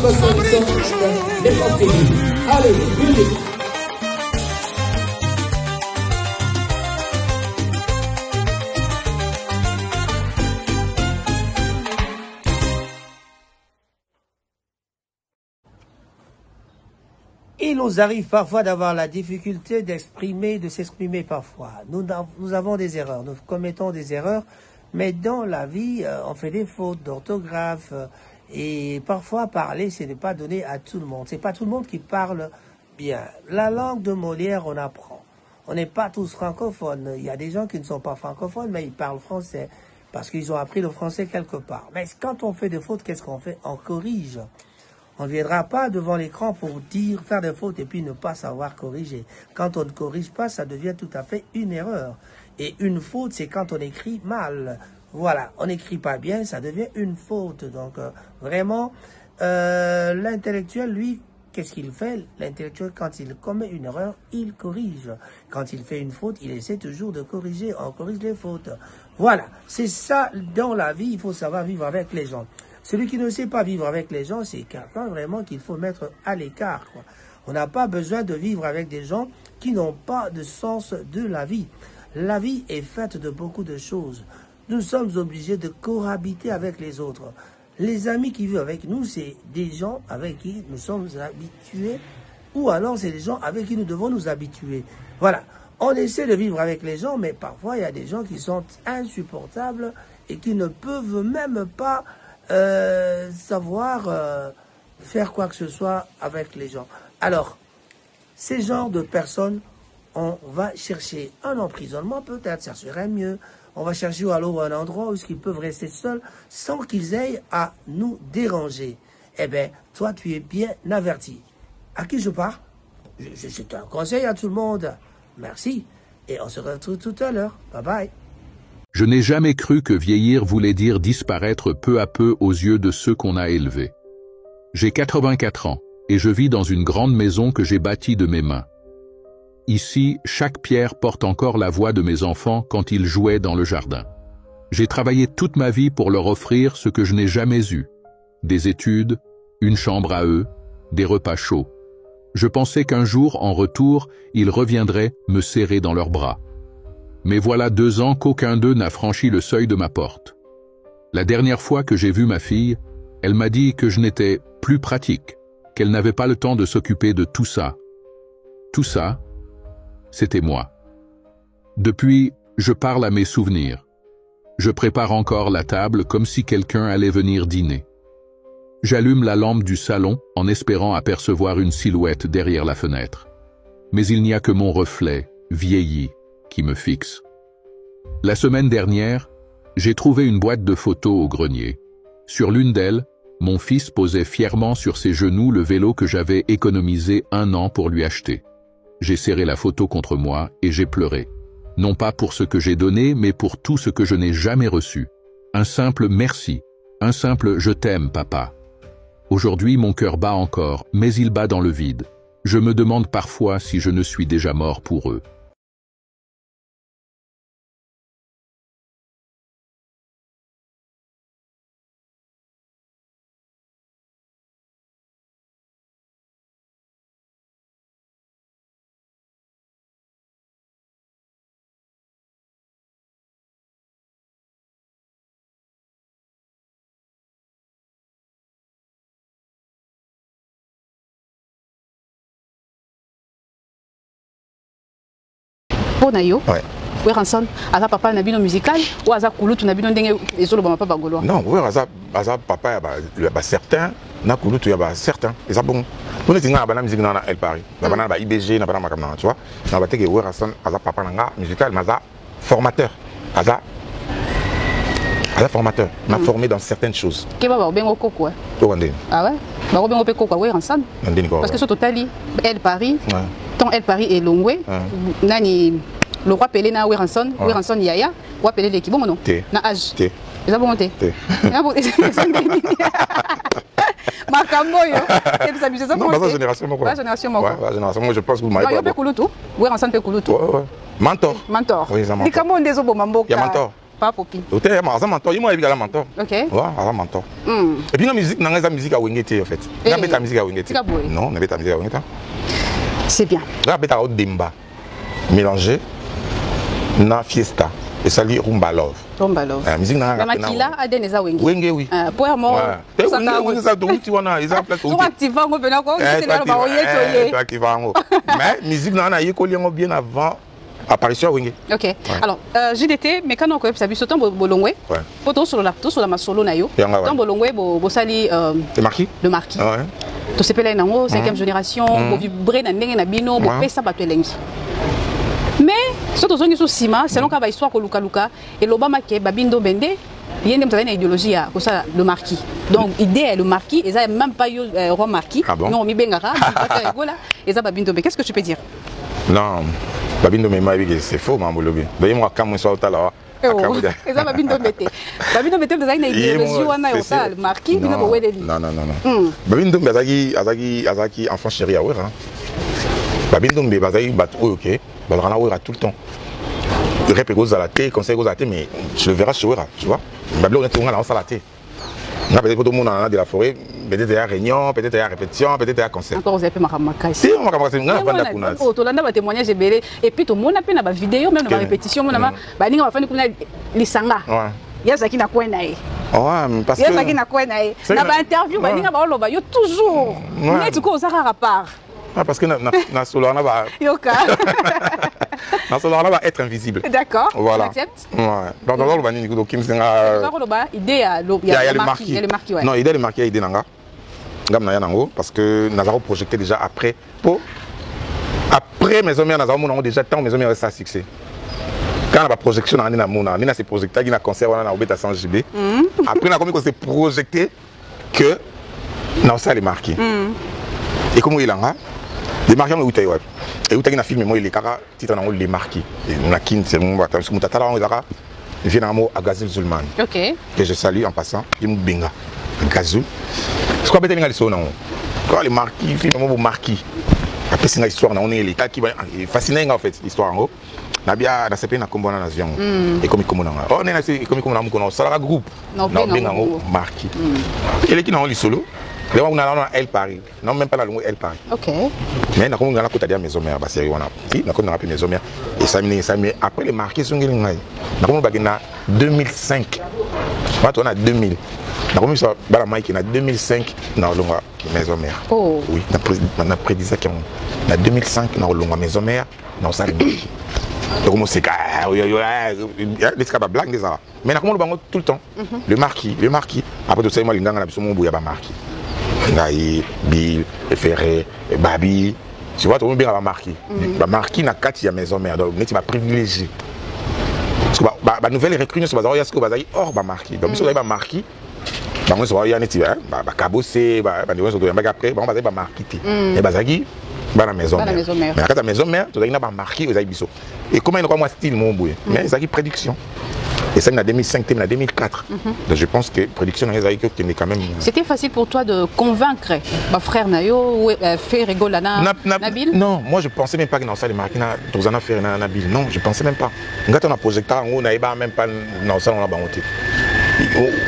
notre solution de l'époque féminine. Allez, musique. Il nous arrive parfois d'avoir la difficulté de s'exprimer parfois. Nous avons des erreurs, nous commettons des erreurs, mais dans la vie, on fait des fautes d'orthographe. Et parfois, parler, ce n'est pas donné à tout le monde. C'est pas tout le monde qui parle bien. La langue de Molière, on apprend. On n'est pas tous francophones. Il y a des gens qui ne sont pas francophones, mais ils parlent français parce qu'ils ont appris le français quelque part. Mais quand on fait des fautes, qu'est-ce qu'on fait? On corrige. On ne viendra pas devant l'écran pour faire des fautes et puis ne pas savoir corriger. Quand on ne corrige pas, ça devient tout à fait une erreur. Et une faute, c'est quand on écrit mal. Voilà, on n'écrit pas bien, ça devient une faute. Donc, vraiment, l'intellectuel, lui, qu'est-ce qu'il fait? L'intellectuel, quand il commet une erreur, il corrige. Quand il fait une faute, il essaie toujours de corriger. On corrige les fautes. Voilà, c'est ça dans la vie, il faut savoir vivre avec les gens. Celui qui ne sait pas vivre avec les gens, c'est quelqu'un vraiment qu'il faut mettre à l'écart, quoi. On n'a pas besoin de vivre avec des gens qui n'ont pas de sens de la vie. La vie est faite de beaucoup de choses. Nous sommes obligés de cohabiter avec les autres. Les amis qui vivent avec nous, c'est des gens avec qui nous sommes habitués, ou alors c'est des gens avec qui nous devons nous habituer. Voilà. On essaie de vivre avec les gens, mais parfois il y a des gens qui sont insupportables et qui ne peuvent même pas savoir faire quoi que ce soit avec les gens. Alors, ces genres de personnes, on va chercher un emprisonnement, peut-être, ça serait mieux. On va chercher alors un endroit où ils peuvent rester seuls sans qu'ils aient à nous déranger. Eh bien, toi, tu es bien averti. À qui je parle? C'est un conseil à tout le monde. Merci. Et on se retrouve tout à l'heure. Bye bye. Je n'ai jamais cru que vieillir voulait dire disparaître peu à peu aux yeux de ceux qu'on a élevés. J'ai 84 ans et je vis dans une grande maison que j'ai bâtie de mes mains. Ici, chaque pierre porte encore la voix de mes enfants quand ils jouaient dans le jardin. J'ai travaillé toute ma vie pour leur offrir ce que je n'ai jamais eu. Des études, une chambre à eux, des repas chauds. Je pensais qu'un jour, en retour, ils reviendraient me serrer dans leurs bras. Mais voilà 2 ans qu'aucun d'eux n'a franchi le seuil de ma porte. La dernière fois que j'ai vu ma fille, elle m'a dit que je n'étais plus pratique, qu'elle n'avait pas le temps de s'occuper de tout ça. Tout ça, c'était moi. Depuis, je parle à mes souvenirs. Je prépare encore la table comme si quelqu'un allait venir dîner. J'allume la lampe du salon en espérant apercevoir une silhouette derrière la fenêtre. Mais il n'y a que mon reflet, vieilli, qui me fixe. La semaine dernière, j'ai trouvé une boîte de photos au grenier. Sur l'une d'elles, mon fils posait fièrement sur ses genoux le vélo que j'avais économisé 1 an pour lui acheter. J'ai serré la photo contre moi et j'ai pleuré. Non pas pour ce que j'ai donné, mais pour tout ce que je n'ai jamais reçu. Un simple merci, un simple « je t'aime, papa ». Aujourd'hui, mon cœur bat encore, mais il bat dans le vide. Je me demande parfois si je ne suis déjà mort pour eux. Pour Nayo, oui, ensemble, à sa papa n'a bino musical ou à sa coulou tu n'as bino dengue et sur le bon papa gaulois. Non, oui, à sa papa il y a certains, n'a coulou tu y a certains. Et ça bon, on est dans la musique dans El Paris, dans la IBG, dans la macamna, tu vois. Dans la tête que oui, à sa papa n'a musical, mais à formateur, à sa formateur, m'a formé dans certaines choses. Qui va bien au coco, ah ouais, bah bien au coco, oui, ensemble. Parce que sur total, El Paris. Tant El Paris et Longwe, nani le roi Pelé na Weranson, Weranson Yaya, roi Pelé l'équipe bon non, na âge. Ils ont monté. Macamoyo, c'est ça bizarre. Non, la génération moi. La génération moi. La génération moi je pense que vous m'avez. Non, yo pe kulutu. Weranson pe kulutu. Mentor. Mentor. Oui, ça mentor. Ni comment des obo mambo. Ya mentor. Pas Popi. Hôtel, Aza mentor, il m'a dit mentor. Ok. Ouais, Aza mentor. Et puis la musique, n'a pas musique à Wingeti en fait. N'a pas ta musique à Wingeti. Non, n'a pas ta musique à Wingeti. C'est bien. N'a pas ta Demba. Mélangé. Na Fiesta. Et ça dit Rumba Love. Rumba Love. La musique n'a pas. La Makila a donné ça Wingeti. Wingeti, oui. Pour moi. Wingeti, ça doit être un ils ont place. Ils sont actifs, on peut encore. C'est là le baroyer. Mais musique n'a pas eu bien avant. Apparition Wingé. Ok. Ouais. Alors, JDT, mais quand on connaît ça, c'est un bolongwe. Ouais. Pour tout sur la solo nayo. Tant bolongwe, bo sali. Le marquis. Le marquis. Ouais. Tout ce pélé nango, 5e génération, bo vibré na ndenge na bino, bo pesa ba tuelengi. Mais surtout zone sous ciment, selon ka ba histoire ko luka luka et l'Obama ke babindo bende. Il y a une idéologie pour ça le marquis. Donc idée est le marquis et ça même pas eu roi marquis. Ah bon? Non, mi bengara, voilà. Et ça babindo mais qu'est-ce que tu peux dire? Non. Babindo Mema, c'est faux, Mamolobi. D'ailleurs, moi, quand je suis là, et ça, Babindo Mete. Babindo Mete, vous avez une idéologie, on a le marquis, vous avez une non. Babindo Mete, Azaki, enfant chéri, à Ouera. Babindo Mete, Azaki, ok, Balrana Ouera tout le temps. Il répète à la thé, conseil à la thé, mais je le verrai chez Ouera, tu vois. Babindo Mete, on a la thé. On a peut-être tout le monde de la forêt, peut-être il y a réunion, peut-être il y a répétition, peut-être il y a concert. Encore vous avez fait ma ramacaille. Si, on va commencer, on a pas de la oh, tu as témoignage et puis tout le monde a fait la vidéo, même la répétition, on a fait les sangas. Il y a ça qui n'a quoi naï. Ouais, parce que. Il y a ça qui n'a quoi naï. Dans l'interview, il y a toujours. Mais tu sais, ça à part. Parce que na solo on va. Yoka. Na solo on va être invisible. D'accord. Voilà. J'accepte. Ouais. Donc on va dire que Kim Senga. Idée il y a le marquis. Il y a le marquis. Non, idée le marquis idée nanga. Ngam na yanango parce que nous avons projeté déjà après pour après mes hommes nous avons déjà tant mes hommes ça succès. Quand on a projection on a mona, on a ces projecteurs qui na concert on a obéta 100 GB. Après on a comme s'est projeté que non ça les marquis. Et comment il a les marquis on est où et où tu as filmé moi les cara titre dans les marquis on a kin c'est mon bata parce que mutata on zaka vient un mot à Gazul Zulman. OK. Que je salue en passant il m'binga Gazul. Je crois que les gens quand les marquis filment mon marquis après c'est une histoire on est les cas qui va fascinant en fait l'histoire en gros nabia na sepe na kombo na avion et comme comment on on est na comme comment on connaît ça la groupe non bien en marquis et les qui n'ont les solo les on a elle Paris non même pas la longue elle Paris. OK. Mais na comme on a côté de maison mère ba série on a si na comme on a appelé maison mère et ça mais après les marquis sont ngai na comme on na 2005 on a 2000 na comme ça bala Mike na 2005 na longa maison mère. Oh oui na prédit ça qui na 2005 na longa maison mère na ça donc on sait les cas blague des ça mais na comme on le tout le temps le marquis après tout ça moi l'indanga na biso mon bouya ba marquis Ngaï, Bill, Ferré, Babi, tu vois, tout le monde bien à marquer. Marquer na quatre il y a maison mère, donc tu vas privilégier. Parce que la nouvelle recrue sur bazar, il y a ce que bazar hors ba marquer. Donc si vous avez marqué, bah moi ça va y a neti bah cabossé, bah nous on doit après, bah on va marquer. Et bazagi, bah la maison mère. Mais quand la maison mère, tu dois y avoir marqué aux aïbiso. Et comment il y a moi style mon boué, mais ça qui prédiction. Et ça, en 2005, en 2004. Donc je pense que production est quand même. C'était facile pour toi de convaincre ma frère Nayo, faire Rigolana, Nabil? Non, moi je pensais même pas que dans ça, les marqués, dans un affaire Nabil. Non, je pensais même pas. Quand on a projeté, on n'a même pas dans ça, on a bangoté.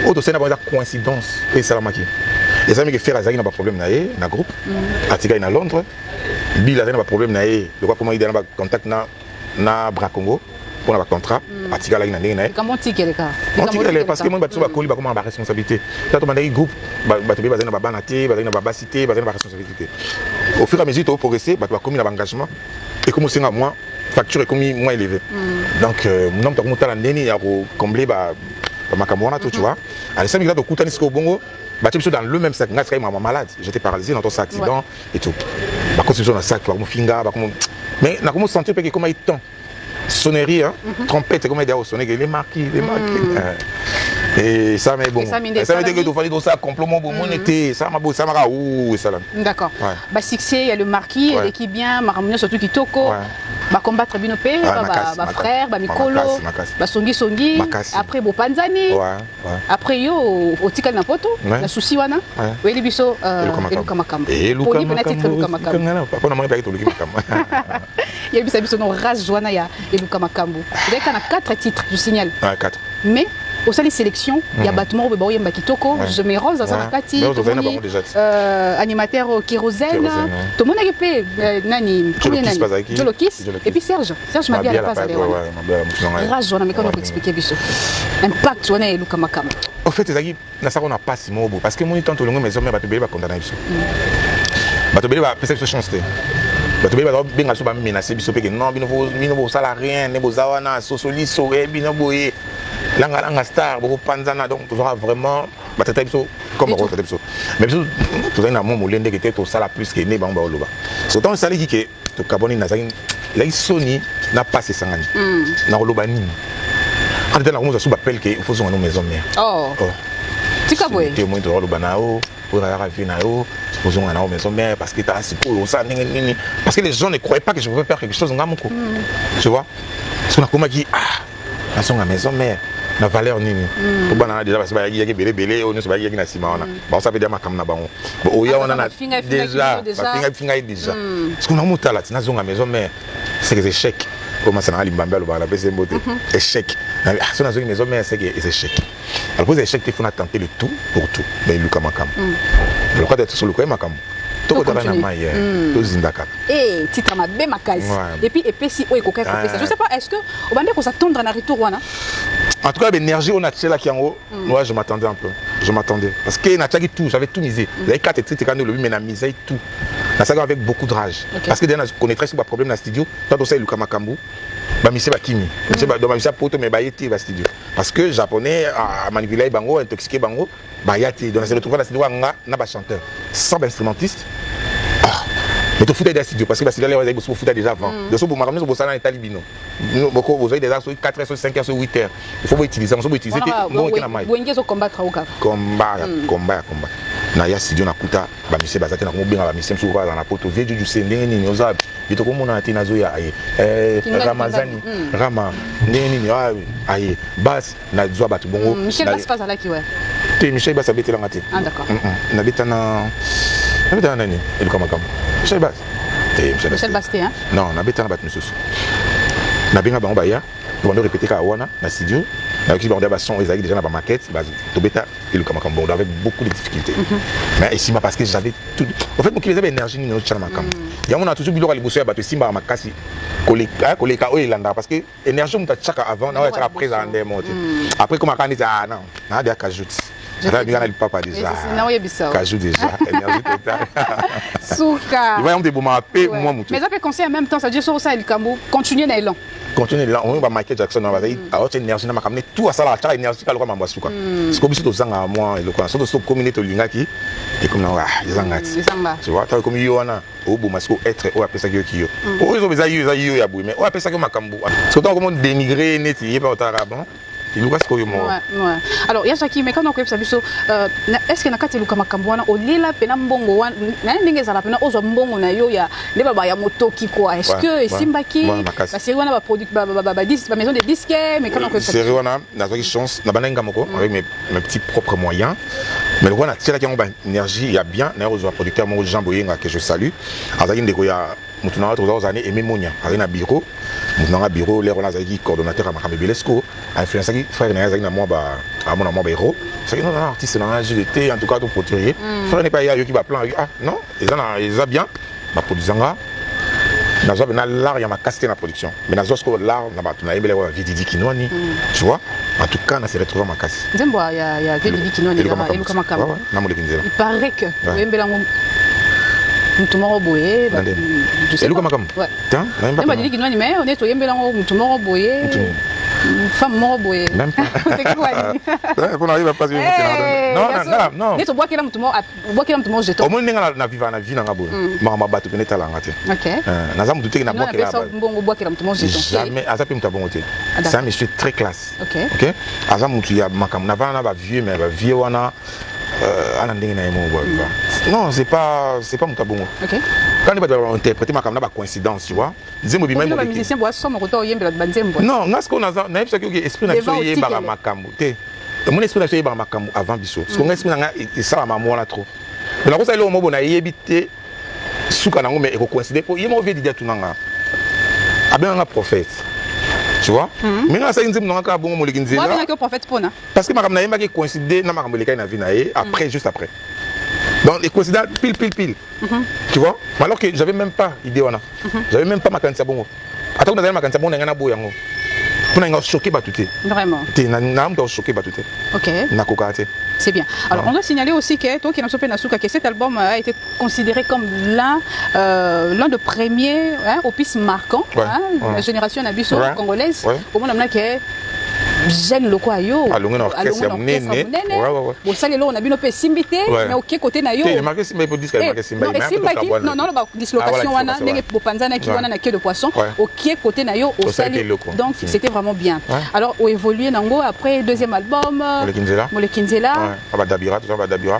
Au dossier, on a une coïncidence. Et ça, les amis qui font la zagine, pas problème dans le groupe. Atiga est à Londres. Bill a pas problème dans le groupe. Comment il a contact na Bra Congo. Pour un contrat, Atiga là comment tu es parce que moi je suis comment ma responsabilité. Quand on a un groupe, tu vas dans banate, vas cité, vas dans responsabilité. Au fur et à mesure tu progresser, tu vas commis l'engagement et comme c'est moi facture est commis moins élevée. Donc non tu as monté la neni à combler ma camona tout tu vois. Alors ça me dit de coûter au bongo, tu es dans le même sac, je suis malade, j'étais paralysé dans ton accident et tout. Par contre dans le sac, tu vas finger, mais na comment sentir que comment il temps sonnerie, trompette, comme il y a au sonner, les marquis. Et ça, mais bon. Ça veut dire que tu fallait ça complètement pour monter. Ça m'a beau, ça m'a où ça là. D'accord. Bah succès, il y a le marquis, l'équipe bien, Maramounia surtout qui toko. Bah combattre Binopé, bah frère, bah Mikolo, bah Songi, après Bopanzani. Après yo au Tikal Napoto, la souci wana. Oui les biso Elukamakam. Elukamakam. Papa n'a pas été Elukamakam. Il y a biso no race joana ya Elukamakam. Il y a 4 titres, je signale. 4. mais au sein des sélections, il y a bâtiment où il y a Kitoko, je me rose dans un kati, animateur Kérosène, tout le monde a fait Nani, Jolokis, et puis Serge m'a bien la passe. Rage, on a mis comment expliquer biso. Impact, on a Luka Makam. En fait, on a pas si mot parce que mon temps tout le monde maison mais Batobé va condamner biso. Batobé va faire cette chance. Batobé va bien sûr menacer biso parce que non, bino salarié, ne bozawana, sosoliso, bino boye. Langa star, beaucoup panzana, donc tu verras vraiment, comme on traite ça. Mais tu as un moment où l'un qui était au salaire plus que né, bamba oloba. C'est autant ça dit que tu carbone n'a la Sony n'a pas ses sangani. N'a oloba ni. Quand tu as la chose sous appel que il faut son maison mère. Oh. Tu caboué. Tu es moins de oloba nao, pour la rafine nao. Nous avons une maison mère parce que tu as parce que les gens ne croyaient pas que je pouvais faire quelque chose en Gamoko. Tu vois? Parce qu'on a comme dit ah, la maison mère. La valeur nini pour bana déjà parce que il y a belé on ne sait pas il y a ciment on ça veut dire makam na bango on a déjà finga déjà ce qu'on a monté là na zonga maison mais c'est que échec comment ça na limbamba lo bana pese mbote échec so na zonga maison mais c'est que échec alors pour échec il faut tenter le tout pour tout mais Luka Makam le quoi d'être sur le quoi Makam tout est dans ma hier tout zindaka et titre ma be makasi et puis si o ekoka je sais pas est-ce que on va dire qu'on s'attendre na retour wana. En tout cas, l'énergie, on a tiré là qui en haut. Moi, je m'attendais un peu. Je m'attendais. Parce que tout, j'avais tout misé. J'avais 4 titres, mais j'ai misé tout. Là, ça avec beaucoup de rage. Parce que déjà, je connais très souvent le problème dans le studio. Quand on sait Luka Makambu, je suis Kimi. Je suis poto, mais je suis studio. Parce que les Japonais, à manipuler Bango, intoxiquer Bango, je donc, c'est le trouver dans le studio, on a un chanteur. Sans instrumentiste. Mais tu foutais des studios parce que les studios les gens foutaient déjà avant. De ce pour mariner au salon état libino. Beaucoup vous avez déjà sur 4 heures, 5 heures, sur 8 heures. Il faut utiliser, on peut utiliser bon qui na mai. Vous combattre au cap. Combat. Na ya studio na kuta ba monsieur bazate na kombinga ba monsieur msuko za na poto vie du sendenge nini oza bito ko mona ati nazo ya Ramazani Rama nini aye bas na zwa batu bongo. Michel Bass pas là qui ouais. Michel Bass habite là ngati. Ah d'accord. Na bita na nani Luka Makam. Michel Bass. Michel Bass hein? Non, na bita na bat monsieur. Na binga bango baya, on va répéter ka wana na studio. Na qui on a son déjà na ba maquette, ba to beta et Luka Makam bon avec beaucoup de difficultés. Mais ici parce que j'avais tout. En fait, moi qui avait énergie ni Luka Makam. Il y a on a toujours biloko ali bosso ya bato simba makasi koleka o ilanda parce que énergie on t'a chaka avant na chaka après en des monter. Après comment quand dit ah non, na dia kajoute. J'avais bien le papa déjà. Kajou déjà, énergie totale. Souka. Il va y avoir des moments à paix, moi, moutou. Mais ça peut conseiller en même temps, ça veut dire sur ça, il Kambo, continuer dans l'élan. Continuer dans l'élan, on va Michael Jackson, on va dire, alors tu as énergie, on va amener tout à ça, la énergie, tu as le droit de souka. C'est comme si tu as un moi, et le quoi, surtout communauté lingaki, et comme là, ils en ont. Tu vois, tu as comme Yoana, au bout, parce qu'être, on appelle ça qui est. Oh, ils ont besoin de y mais on appelle ça comme Makambo. C'est autant comme dénigrer, net, il n'y a pas autant arabe. Alors, il y a Jackie, mais quand on a ça, est-ce que nakati Luka Makambu wana olela pena mbongo wana na ndenge za la pena ozo mbongo na yo ya ne baba ya motoki quoi. Est-ce que Simbaki ba série wana ba produit ba maison de disques mais quand on a ça série wana na zoki chance na bananga moko avec mes petits propres moyens. Mais le wana tira qui ont ba énergie, il y a bien na ozo producteur mon Jean Boyenga que je salue. Azaki ndeko ya mutu na 3 années et Monia avec na bureau. Mutu na bureau les wana zaki coordonnateur à Makambe Belesco, influenceur frère na zaki na moi ba à mon amour héros. C'est que non artiste dans la GDT en tout cas tout porturier. Frère n'est pas yo qui va plan ah non, ils ont bien ba produisanga. Na zo na l'art ya ma casquette na production. Mais na zo ce l'art na ba tuna yebele wa Vididi Kinwani. Tu vois? En tout cas, on s'est retrouvé à ma casse. Zembo ya Vididi Kinwani et Luka Makam. Il paraît que yembela Mutumoro boye je sais Luka Makam. Ouais. Tiens, même dit qu'il mais on est au yembela Mutumoro boye. Femme mort boye. Même pas. C'est quoi? On arrive à passer non. N'est-ce bois qu'il a Mutumoro jeton. Au moins na vivre na vie na ngabo. Mama batu peneta la ngate. OK. Na zamu tuté na bois qu'il a. Bongo bois qu'il a Mutumoro jeton. Jamais azape mutabongote. Ça mais je suis très classe. OK. Azamu tu ya Makam na va na ba vieux mais ba vieux wana non, c'est pas Mutabongo. OK. Quand on va interpréter ma caméra, coïncidence, tu vois. Les musiciens boivent somme autant yembe banzembo. Non, ce qu'on a n'a pas que esprit national ba makambo. Mon esprit national ba makambo avant biso. Ce qu'on esprit na ça la maman là trop. Mais la cosa ile o mobo na yebite suka na ngome e ko coïncider ko yemo vie didia tunanga. Abenga prophète. Tu vois? Maintenant, ça, il me dit bon, mon léguinzela. Moi, je prophète pour na. Parce que ma camarade qui coïncidé dans ma camarade après, juste après. Donc, les coïncidences pile. Tu vois? Alors que j'avais même pas idée. J'avais même pas ma canne bon. Attends, on a ma canne bon, on a un beau yango. On a choqué Batouté. Vraiment. On a choqué Batouté. Ok. Nakokate. C'est bien. Alors, on doit signaler aussi que toi qui que cet album a été considéré comme l'un des premiers opus marquants, la génération Nabiso congolaise. Au moins, on a que jeune loko ayo. Bon, ça, on a vu nos simité, mais au côté na yo. Non, non, dislocation, on a des panzana qui ont de poisson. Au côté na yo, au sali. Donc, c'était vraiment bien. Alors, on évolue après deuxième album. Molekinzela. Dabira, tout ça, Dabira.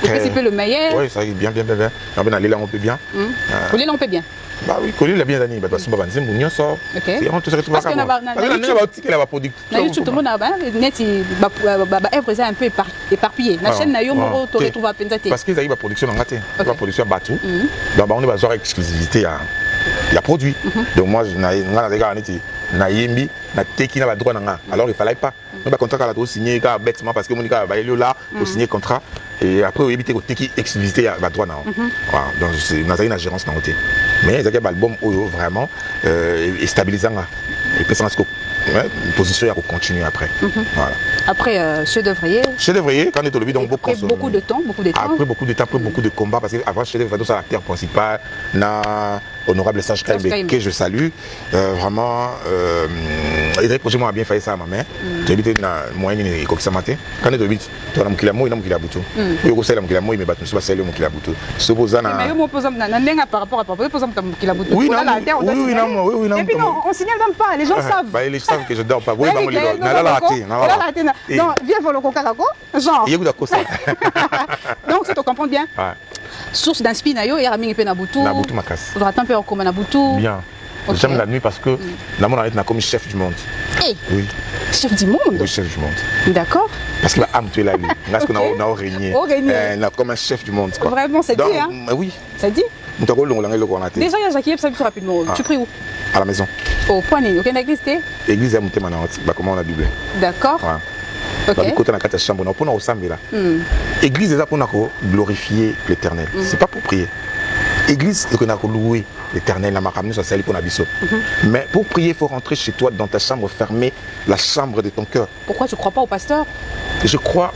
C'est le meilleur. Oui, ça bien. On peut bien. On peut bien. Bah oui, Colline l'a bien gagné. Bah, parce que c'est un bon sort. C'est on tout se retrouve à YouTube, tout le monde a un peu éparpillé. La chaîne Nayo Moro, tu retrouves à Penzate. Parce qu'ils arrivent à production en gâté. La production à Batou. Donc, on est besoin d'exclusivité à produit. Donc, moi, je n'ai Naïmi, na teki na droit nanga. Alors il fallait pas. On va contrat là signer bêtement parce que mon gars va aller là pour signer contrat et après on éviter que teki exclusivité à droit nanga. Voilà, donc c'est une gérance dans côté. Mais il y a un album vraiment stabilisant et puis ça que une position à continuer après. Voilà. Après chef d'œuvrier. Chef d'œuvrier quand on est au lobby donc beaucoup de temps, Après beaucoup de temps, après beaucoup de combats parce que avant chef d'œuvrier c'est l'acteur principal na honorable Sage Kaimbe que je salue vraiment les projets m'ont bien fait ça à ma mère. J'ai habité dans moyen et comme ça matin. Quand on est au lobby, tu as mon kilamo, il a mon kilabuto. Il y a aussi mon kilamo, il me bat nous pas celle mon kilabuto. Ce posant mais moi posant na nenga par rapport à papa, posant mon kilabuto. Oui, non. Et puis non, on signale même pas, les gens savent. Bah ils savent que je dors pas. Oui, bah on les dort. Na la raté, non, viens voir le cocarako, genre. Il y a beaucoup de ça. Donc ça te comprend bien. Source d'inspiration et Raming Penabutu. Nabutu Makas. On attend un peu comme Nabutu. Bien. J'aime la nuit parce que la monde est comme chef du monde. Oui. Chef du monde. Oui, chef du monde. D'accord. Parce que la âme tu es la nuit. Parce qu'on a régné. Comme un chef du monde. Vraiment, c'est dit, hein? Oui. C'est dit. Déjà, il y a Jacques ça plus rapidement. Tu pries où? À la maison. Au point, ok, l'église, l'église est montée maintenant. Comment on a doublé. D'accord. Okay. Côté dans la chambre, on a au samedi. L'église est pour glorifier l'Éternel. C'est pas pour prier. L'église, c'est pour louer l'Éternel. Mais pour prier, il faut rentrer chez toi dans ta chambre, fermer la chambre de ton cœur. Pourquoi tu ne crois pas au pasteur? Je crois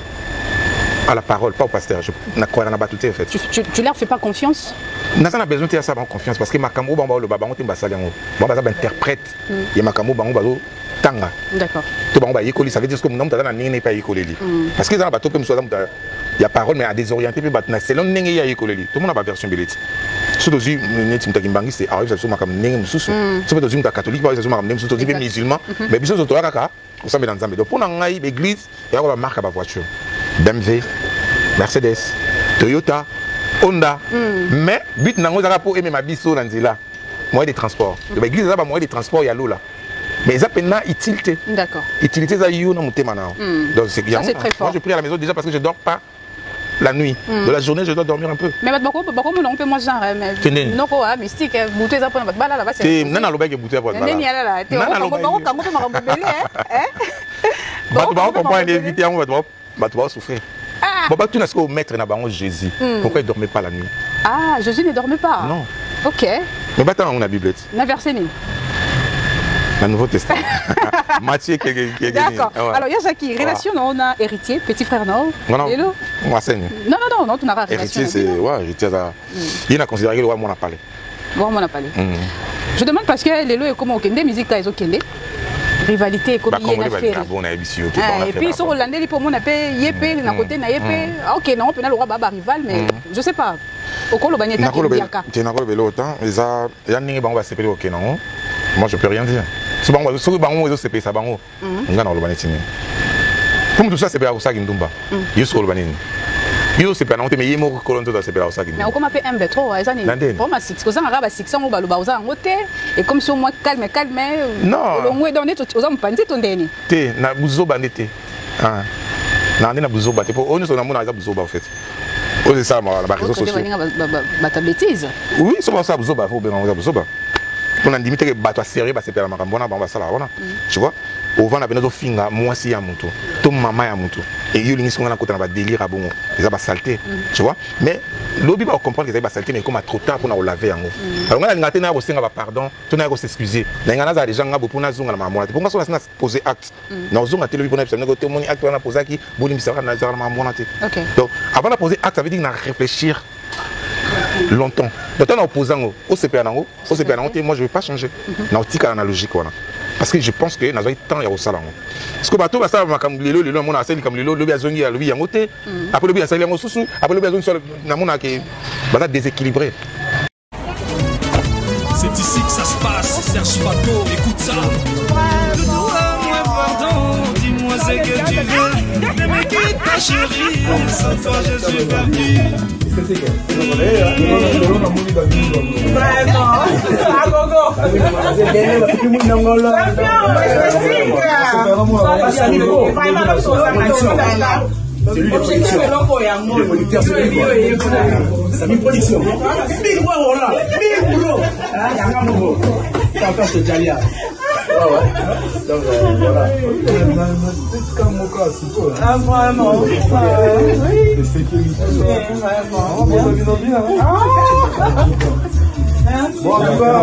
à la parole, pas au pasteur. Je ne crois pas tout en fait. Tu leur fais pas confiance? N'a pas besoin de ça confiance parce que ma camo bamba le baba on t'imbassale en bon baba interprète et ma camo bamba tanga. D'accord. Tout bamba yekoli ça veut dire que mon nom t'as n'est pas yekoli parce que dans la bateau comme ça il y a parole mais à désorienter puis batna selon n'engue ya yekoli tout le monde a version belette surtout si n'es pas kimbangi c'est arrive ça sur ma camo n'engue mususu surtout si tu es catholique pas ça sur ma camo surtout si tu es musulman mais biso to kaka on s'en met dans zambe donc pour n'engai l'église il y a la marque à ma voiture BMW Mercedes Toyota Honda. Mais but nango zaka pour aimer ma biso nanzila. Moyen de transport. L'église là moyen de transport ya l'eau là. Mais ça pena utilité. D'accord. Utilité ça yo na mutema na. Donc c'est bien. Très fort. Moi je prie à la maison déjà parce que je dors pas la nuit. De la journée je dois dormir un peu. Mais bako on peut moi genre mais non quoi mystique bouté ça pour na bala là-bas c'est nana loba ke bouté pour bala. Nana loba. Bako kango pe makambo belé hein. Bako comprendre éviter on va souffrir. Bon, tu n'as qu'au maître n'a Jésus. Pourquoi il ne dormait pas la nuit? Ah, Jésus ne dormait pas? Non. Ok. Mais maintenant, on a la Biblette. On a versé ni? Le Nouveau Testament. Matthieu qui est gagné. D'accord. Alors, il y a Jackie. Relation, on a héritier, petit frère, non? Non, non. Moi, c'est non, tu n'as pas relation. Héritier, c'est. Ouais, héritier, ça. Il a considéré que le roi m'en a parlé. Le roi m'en a parlé. Je demande parce que les lois, comment on musique, ils ont kende. Rivalité comme il y a fait. Et puis ils sont hollandais pour moi on appelle yépé na côté na yépé. OK non on peut na le roi baba rival mais je sais pas. Au colo bagneta kiaka. Tu n'as pas le autant ils a ningi bango va s'appeler OK non. Moi je peux rien dire. Ce bango ils s'appellent ça bango. On a le banetini. Comme tout ça c'est pour ça kindumba. Yusko le banini. Yo c'est pas non mais yemo kolonto da c'est pour ça kindumba. Mais on appelle un bétro ezani. Pour ma 6 cause nga ba 600 ngo ba lo ba uza ngote et comme si au moins calme non le ngwe donné oza mpandi tondeni. Te na buzo bandete. Ah. Na ndena buzo bate pour on so na mona za buzo ba en fait. Oh c'est ça la réseaux sociaux. Ba ta bêtise. Oui, c'est pour ça buzo ba faut bien buzo ba. On a limité que bateau sérieux, c'est pas la macambona, bah ça là, tu vois. Au vent, on a besoin de finga, moi si à mon tour, ton maman à mon tour. Et il y a une chose qu'on a délire à bon, ils ont saleté, tu vois. Mais l'objet va comprendre qu'ils ont saleté, mais comme à trop tard pour nous laver en haut. Alors on a l'ingaté n'a aussi un pardon, tu n'as pas s'excuser. L'ingaté a déjà un peu pour nous zonger la maman. Pourquoi on a posé acte? Nous zonger la télé pour nous faire négocier mon acte, on a posé qui, boulim ça va na la maman. Donc avant de poser acte, ça veut dire qu'on a réfléchir longtemps. Donc on a opposé en haut, au CPA en haut, moi je vais pas changer. N'a pas analogique voilà. Parce que je pense que nous avons temps à au salon. Parce que bateau va ça comme le mon asel comme le bien zongi à lui en côté. Après le bien ça en sous après le bien zongi sur na mon qui va déséquilibré. C'est ici que ça se passe, Serge Fato, écoute ça. Moi pardon, dis-moi ce que tu veux. Ne me quitte pas chérie, sans toi je suis perdu. C'est lui le producteur, c'est lui c'est une production. Big voilà, big boulot. T'as ce Jalia. Donc voilà. Comme mon cas, c'est tout. Ah vraiment. Oui. Vraiment. Bon, en tout cas,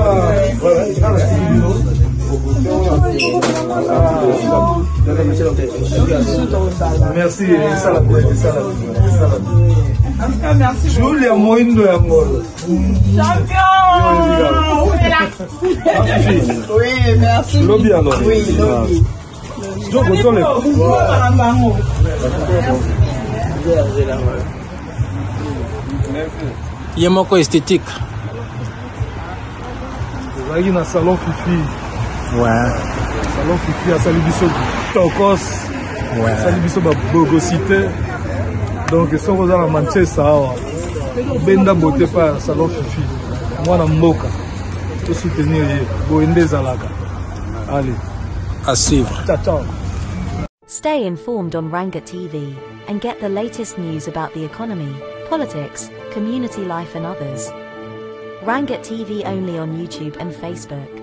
merci, ça la en tout cas, merci. Je voulais un moyen de l'amour. Champion! Oui, merci. Lobby alors. Oui, lobby. Donc, on les il y a mon esthétique. Vous voyez dans le salon Fifi. Ouais. Salon Fifi à Salibiso Tokos. Ouais. Salibiso Bogosité. Donc, si on va à Manchester, Benda Boté par Salon Fifi. Moi, je suis tout soutenir Boende Zalaga. Allez. À suivre. Ciao, ciao. Stay informed on Ranga TV and get the latest news about the economy, politics, community life and others. Rangat TV only on YouTube and Facebook.